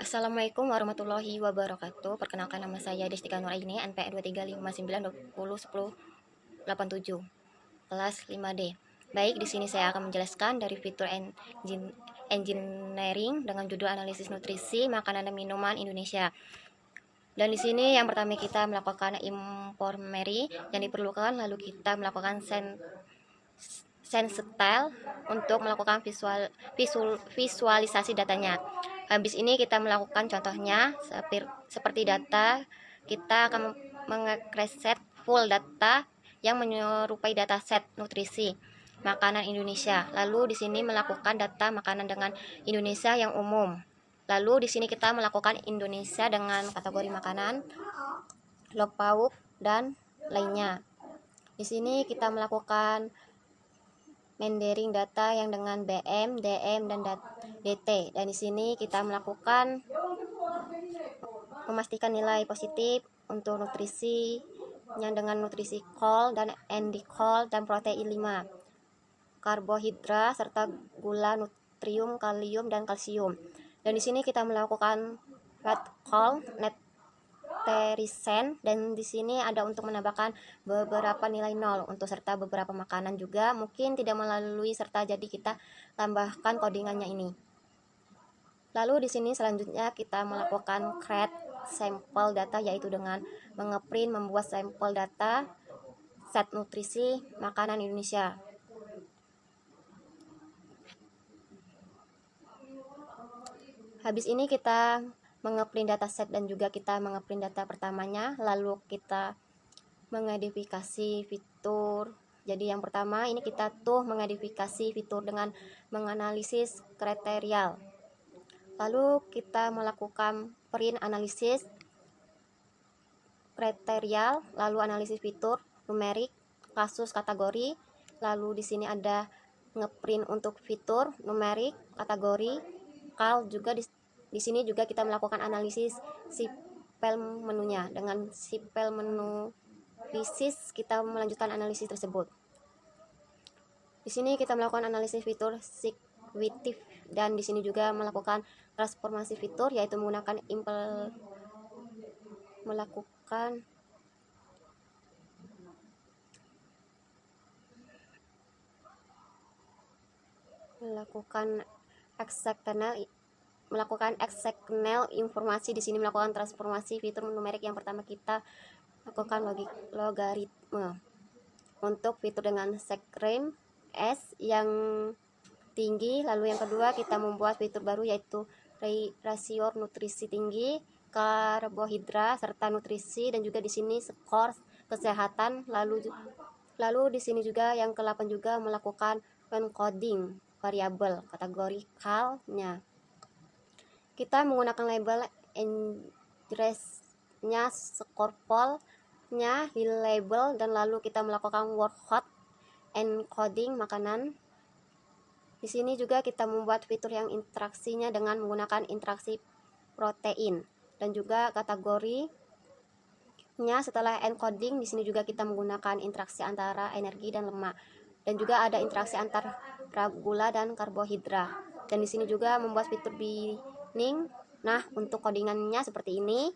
Assalamualaikum warahmatullahi wabarakatuh. Perkenalkan, nama saya Destika Nuraini, NPM 2359201087, kelas 5D. Baik, di sini saya akan menjelaskan dari fitur engineering dengan judul analisis nutrisi makanan dan minuman Indonesia. Dan di sini yang pertama kita melakukan informasi yang diperlukan, lalu kita melakukan sense style untuk melakukan visualisasi datanya. Habis ini kita melakukan contohnya seperti data. Kita akan mengekreset full data yang menyerupai dataset nutrisi makanan Indonesia. Lalu di sini melakukan data makanan dengan Indonesia yang umum. Lalu di sini kita melakukan Indonesia dengan kategori makanan, lauk pauk dan lainnya. Di sini kita melakukan rendering data yang dengan BM, DM, dan DT. Dan di sini kita melakukan memastikan nilai positif untuk nutrisi yang dengan nutrisi kol dan endikol dan protein 5, karbohidrat serta gula, nutrium, kalium, dan kalsium. Dan di sini kita melakukan red call, terisen, dan di sini ada untuk menambahkan beberapa nilai nol untuk serta beberapa makanan juga mungkin tidak melalui serta, jadi kita tambahkan codingannya ini. Lalu di sini selanjutnya kita melakukan create sampel data, yaitu dengan mengeprint membuat sampel data set nutrisi makanan Indonesia. Habis ini kita mengeprint dataset dan juga kita mengeprint data pertamanya, lalu kita mengedifikasi fitur. Jadi yang pertama ini kita mengedifikasi fitur dengan menganalisis kriteria. Lalu kita melakukan print analisis kriteria, lalu analisis fitur, numerik, kasus, kategori. Lalu di sini ada ngeprint untuk fitur, numerik, kategori, kal juga di sini juga kita melakukan analisis sipel menunya. Dengan sipel menu analisis kita melanjutkan analisis tersebut. Di sini kita melakukan analisis fitur sekwitif, dan di sini juga melakukan transformasi fitur, yaitu menggunakan melakukan eksternal informasi. Di sini melakukan transformasi fitur numerik. Yang pertama kita lakukan logaritme untuk fitur dengan sekren S yang tinggi. Lalu yang kedua kita membuat fitur baru, yaitu rasio nutrisi tinggi, karbohidrat serta nutrisi, dan juga di sini skor kesehatan. Lalu di sini juga yang ke-8 juga melakukan encoding variabel kategorikalnya. Kita menggunakan label address-nya, scorpol-nya, label, dan lalu kita melakukan word hot encoding makanan. Di sini juga kita membuat fitur yang interaksinya dengan menggunakan interaksi protein, dan juga kategorinya setelah encoding. Di sini juga kita menggunakan interaksi antara energi dan lemak, dan juga ada interaksi antara gula dan karbohidrat. Dan di sini juga membuat fitur binning. Nah, untuk codingannya seperti ini.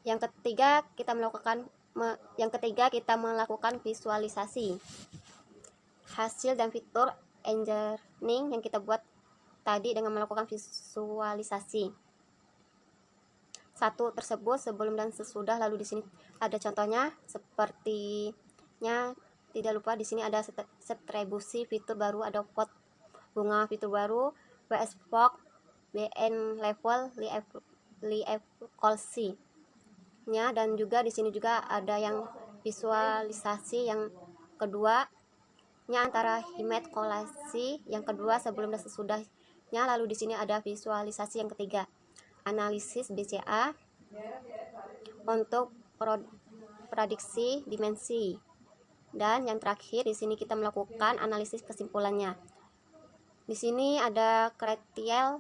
Yang ketiga kita melakukan visualisasi hasil dan fitur engineering yang kita buat tadi dengan melakukan visualisasi satu tersebut sebelum dan sesudah. Lalu di sini ada contohnya sepertinya. Tidak lupa di sini ada distribusi fitur baru, ada pot bunga fitur baru, WS Fog, BN level, Liefkolsi nya, dan juga di sini juga ada yang visualisasi yang kedua nya antara himet kolasi yang kedua sebelum dan sesudahnya. Lalu di sini ada visualisasi yang ketiga, analisis BCA untuk prediksi dimensi, dan yang terakhir di sini kita melakukan analisis kesimpulannya. Di sini ada kriteria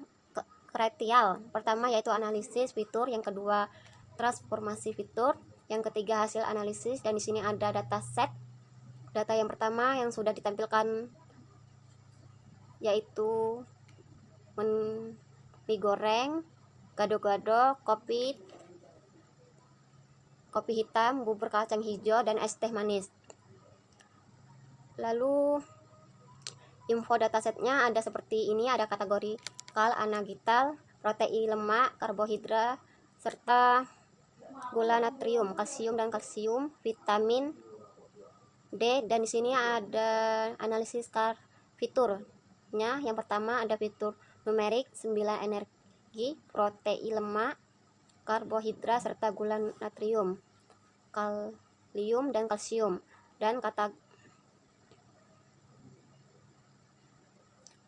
pertama, yaitu analisis fitur, yang kedua transformasi fitur, yang ketiga hasil analisis, dan di sini ada dataset. Data yang pertama yang sudah ditampilkan yaitu mie goreng, gado-gado, kopi hitam, bubur kacang hijau, dan es teh manis. Lalu info datasetnya ada seperti ini, ada kategori kal, anagital, protein, lemak, karbohidrat, serta gula, natrium, kalsium dan kalsium, vitamin D. Dan di sini ada analisis fiturnya. Yang pertama ada fitur numerik 9 energi, protein, lemak, karbohidrat, serta gula, natrium, kalium dan kalsium. Dan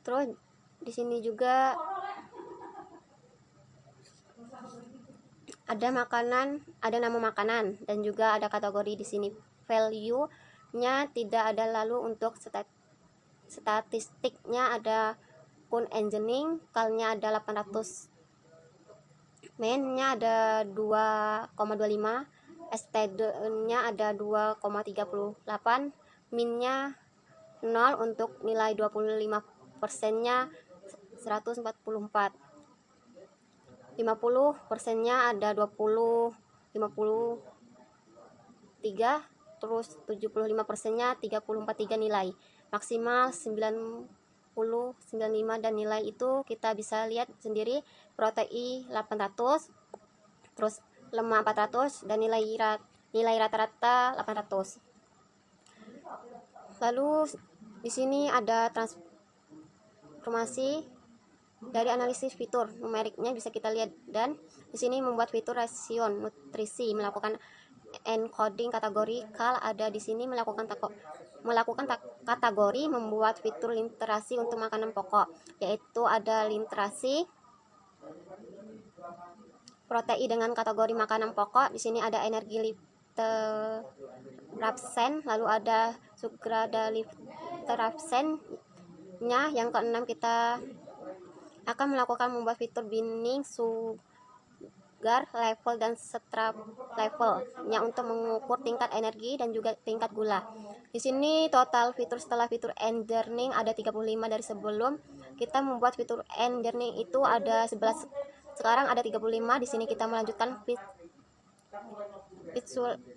terus di sini juga ada nama makanan, dan juga ada kategori di sini. Value-nya tidak ada. Lalu untuk statistiknya ada kun engineering, kalnya ada 800, main-nya ada 2,25, STD-nya ada 2,38, min-nya 0, untuk nilai 25%-nya 144, 50%-nya ada 53, terus 75%-nya 343 nilai, maksimal 90,95, dan nilai itu kita bisa lihat sendiri. Protein 800, terus lemak 400, dan nilai rata-rata 800. Lalu di sini ada transformasi dari analisis fitur numeriknya bisa kita lihat, dan di sini membuat fitur rasion nutrisi, melakukan encoding kategori kal ada di sini, melakukan kategori membuat fitur literasi untuk makanan pokok, yaitu ada literasi protein dengan kategori makanan pokok. Di sini ada energi literapsen, lalu ada sugrada literapsen-nya. Yang keenam kita akan melakukan membuat fitur binding sugar level dan strap level-nya untuk mengukur tingkat energi dan juga tingkat gula. Di sini total fitur setelah fitur engineering ada 35 dari sebelum. Kita membuat fitur engineering itu ada 11, sekarang ada 35. Di sini kita melanjutkan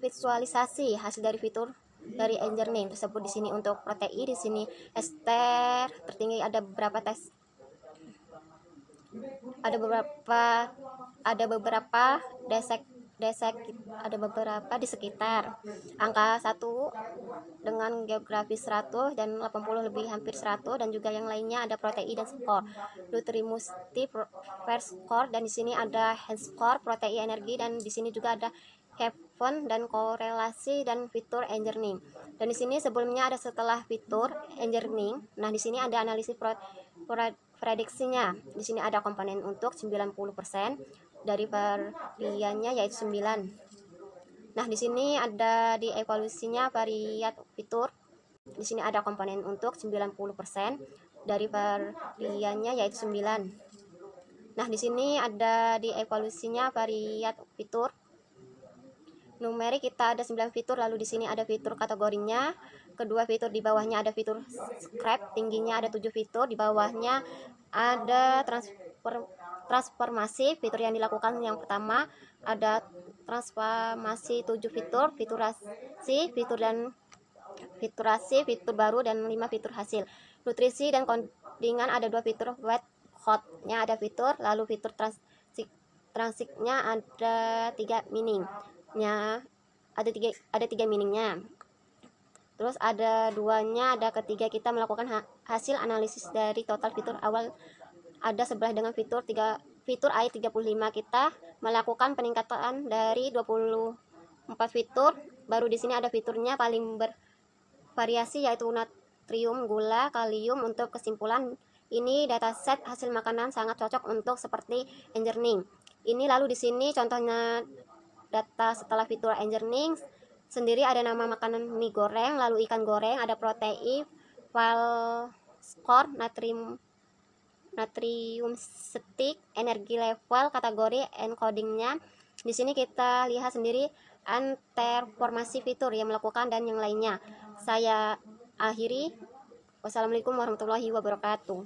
visualisasi hasil dari fitur dari engineering tersebut. Di sini untuk protein, di sini ester tertinggi ada beberapa tes, ada beberapa di sekitar angka 1 dengan geografis 100 dan 80 lebih hampir 100, dan juga yang lainnya ada protein dan skor Nutrimusti first score, dan di sini ada hand score protein energi, dan di sini juga ada heaven dan korelasi dan fitur engineering. Dan di sini sebelumnya ada setelah fitur engineering. Nah, di sini ada analisis prediksinya. Di sini ada komponen untuk 90% dari variannya yaitu 9. Nah, di sini ada di evaluasinya variat fitur. Di sini ada komponen untuk 90% dari variannya yaitu 9. Nah, di sini ada di evaluasinya variat fitur. Numerik kita ada 9 fitur, lalu di sini ada fitur kategorinya. Kedua fitur di bawahnya ada fitur scrap, tingginya ada 7 fitur, di bawahnya ada transformasi. Fitur yang dilakukan yang pertama ada transformasi 7 fitur, fitur baru dan 5 fitur hasil. Nutrisi dan codingan ada 2 fitur, wet hot-nya ada fitur, lalu fitur transiknya ada 3 meaning-nya, ada 3 meaning-nya. Terus ada 2-nya, ada ketiga kita melakukan hasil analisis dari total fitur awal ada 11 dengan fitur AI 35. Kita melakukan peningkatan dari 24 fitur. Baru di sini ada fiturnya paling bervariasi yaitu natrium, gula, kalium. Untuk kesimpulan ini dataset hasil makanan sangat cocok untuk seperti engineering. Ini lalu di sini contohnya data setelah fitur engineering sendiri, ada nama makanan mie goreng, lalu ikan goreng, ada protein, file score, natrium stick, energi level, kategori, encodingnya. Di sini kita lihat sendiri transformasi fitur yang melakukan dan yang lainnya. Saya akhiri. Wassalamualaikum warahmatullahi wabarakatuh.